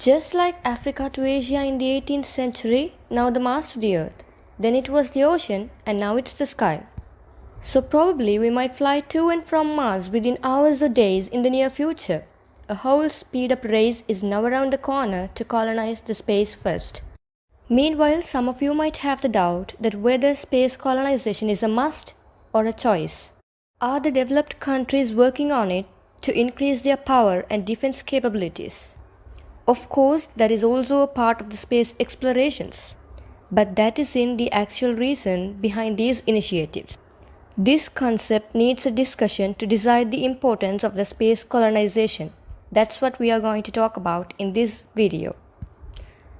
Just like Africa to Asia in the 18th century, now the Mars to the Earth. Then it was the ocean, and now it's the sky. So probably we might fly to and from Mars within hours or days in the near future. A whole speed-up race is now around the corner to colonize the space first. Meanwhile, some of you might have the doubt that whether space colonization is a must or a choice. Are the developed countries working on it to increase their power and defense capabilities? Of course, that is also a part of the space explorations. But that isn't the actual reason behind these initiatives. This concept needs a discussion to decide the importance of the space colonization. That's what we are going to talk about in this video.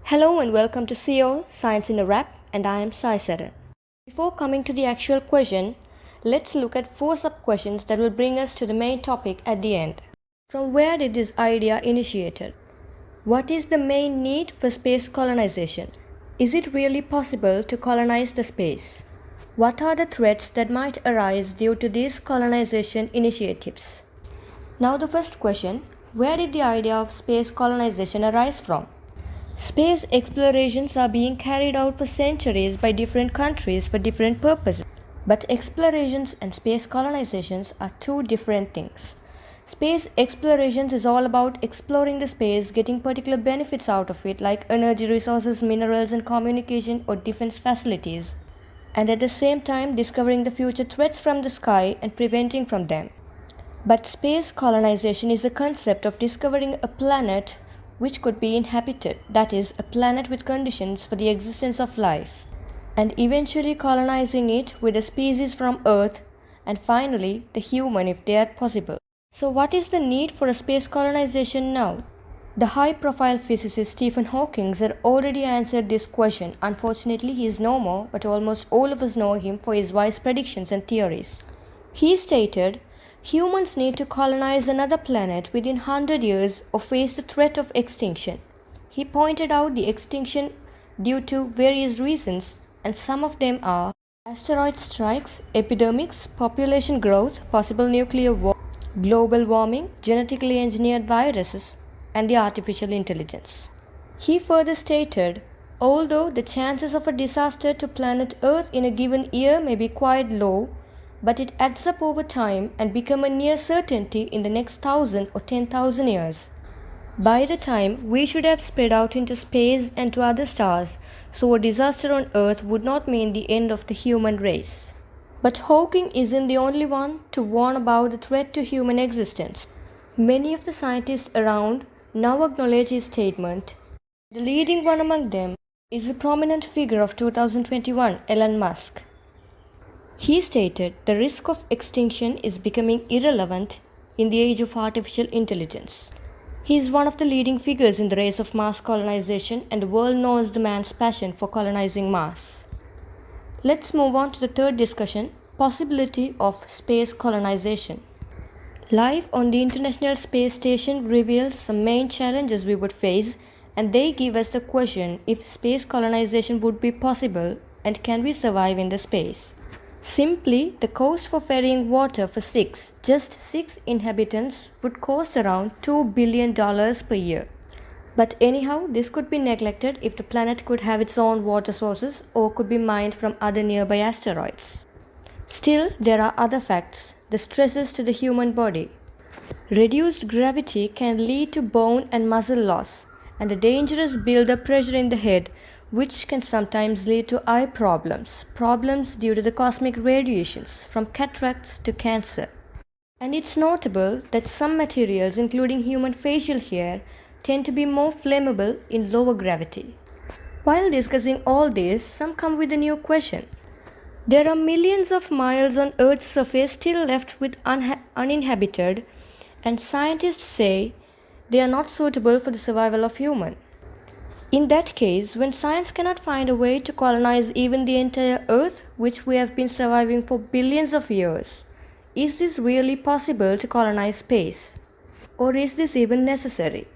Hello and welcome to SIAW, Science in a Wrap, and I am SIAW. Before coming to the actual question, let's look at 4 sub-questions that will bring us to the main topic at the end. From where did this idea initiated? What is the main need for space colonization? Is it really possible to colonize the space? What are the threats that might arise due to these colonization initiatives? Now the first question, where did the idea of space colonization arise from? Space explorations are being carried out for centuries by different countries for different purposes. But explorations and space colonizations are two different things. Space explorations is all about exploring the space, getting particular benefits out of it like energy resources, minerals and communication or defense facilities, and at the same time discovering the future threats from the sky and preventing from them. But space colonization is a concept of discovering a planet which could be inhabited, that is, a planet with conditions for the existence of life, and eventually colonizing it with a species from Earth and finally the human if they are possible. So what is the need for a space colonization now? The high-profile physicist Stephen Hawking had already answered this question. Unfortunately, he is no more, but almost all of us know him for his wise predictions and theories. He stated, humans need to colonize another planet within 100 years or face the threat of extinction. He pointed out the extinction due to various reasons, and some of them are asteroid strikes, epidemics, population growth, possible nuclear war, global warming, genetically engineered viruses, and the artificial intelligence. He further stated, although the chances of a disaster to planet Earth in a given year may be quite low, but it adds up over time and become a near certainty in the next 1,000 or 10,000 years. By the time, we should have spread out into space and to other stars, so a disaster on Earth would not mean the end of the human race. But Hawking isn't the only one to warn about the threat to human existence. Many of the scientists around now acknowledge his statement. The leading one among them is the prominent figure of 2021, Elon Musk. He stated the risk of extinction is becoming irrelevant in the age of artificial intelligence. He is one of the leading figures in the race of Mars colonization, and the world knows the man's passion for colonizing Mars. Let's move on to the third discussion, possibility of space colonization. Life on the International Space Station reveals some main challenges we would face, and they give us the question if space colonization would be possible and can we survive in the space. Simply, the cost for ferrying water for just 6 inhabitants would cost around $2 billion per year. But anyhow, this could be neglected if the planet could have its own water sources or could be mined from other nearby asteroids. Still, there are other facts, the stresses to the human body. Reduced gravity can lead to bone and muscle loss and a dangerous build-up pressure in the head, which can sometimes lead to eye problems due to the cosmic radiations, from cataracts to cancer. And it's notable that some materials, including human facial hair, tend to be more flammable in lower gravity. While discussing all this, some come with a new question. There are millions of miles on Earth's surface still left with uninhabited, and scientists say they are not suitable for the survival of human. In that case, when science cannot find a way to colonize even the entire Earth, which we have been surviving for billions of years, is this really possible to colonize space? Or is this even necessary?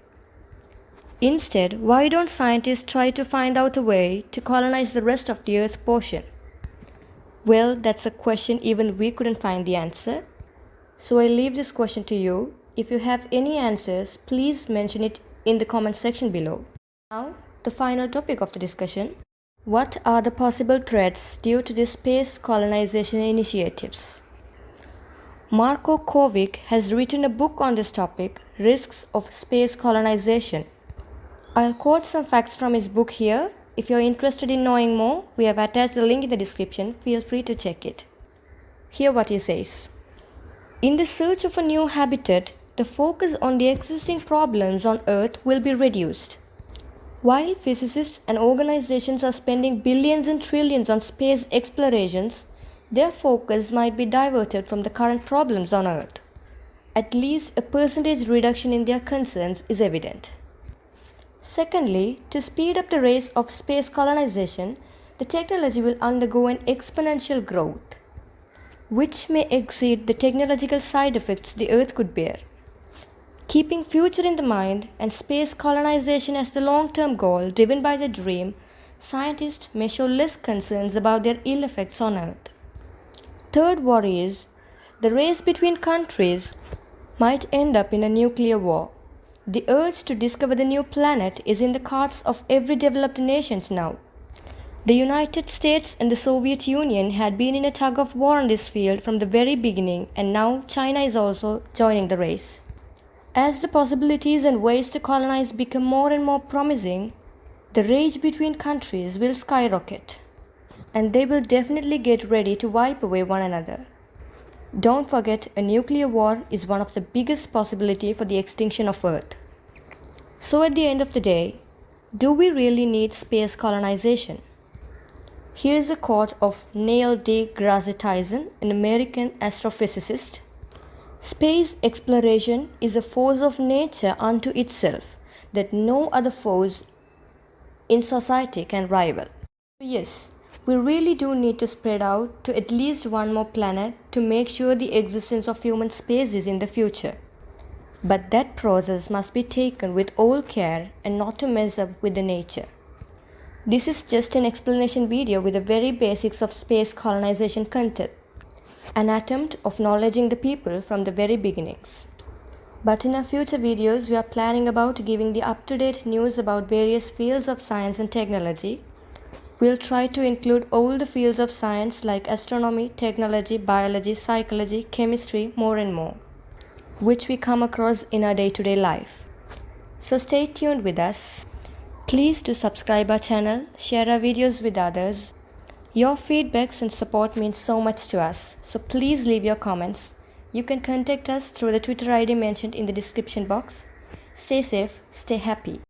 Instead, why don't scientists try to find out a way to colonize the rest of the Earth's portion? Well, that's a question even we couldn't find the answer. So I leave this question to you. If you have any answers, please mention it in the comment section below. Now, the final topic of the discussion. What are the possible threats due to the space colonization initiatives? Marko Kovic has written a book on this topic, Risks of Space Colonization. I'll quote some facts from his book here. If you're interested in knowing more, we have attached the link in the description. Feel free to check it. Hear what he says. In the search of a new habitat, the focus on the existing problems on Earth will be reduced. While physicists and organizations are spending billions and trillions on space explorations, their focus might be diverted from the current problems on Earth. At least a percentage reduction in their concerns is evident. Secondly, to speed up the race of space colonization, the technology will undergo an exponential growth, which may exceed the technological side effects the Earth could bear. Keeping future in the mind and space colonization as the long-term goal driven by the dream, scientists may show less concerns about their ill effects on Earth. Third worry is, the race between countries might end up in a nuclear war. The urge to discover the new planet is in the cards of every developed nation now. The United States and the Soviet Union had been in a tug of war on this field from the very beginning, and now China is also joining the race. As the possibilities and ways to colonize become more and more promising, the rage between countries will skyrocket, and they will definitely get ready to wipe away one another. Don't forget, a nuclear war is one of the biggest possibilities for the extinction of Earth. So at the end of the day, do we really need space colonization? Here's a quote of Neil deGrasse Tyson, an American astrophysicist. Space exploration is a force of nature unto itself that no other force in society can rival. Yes, we really do need to spread out to at least one more planet to make sure the existence of human species in the future. But that process must be taken with all care and not to mess up with the nature. This is just an explanation video with the very basics of space colonization content, an attempt of knowledging the people from the very beginnings. But in our future videos, we are planning about giving the up-to-date news about various fields of science and technology. We'll try to include all the fields of science like astronomy, technology, biology, psychology, chemistry, more and more, which we come across in our day-to-day life. So stay tuned with us. Please do subscribe our channel, share our videos with others. Your feedbacks and support means so much to us, so please leave your comments. You can contact us through the Twitter ID mentioned in the description box. Stay safe, stay happy.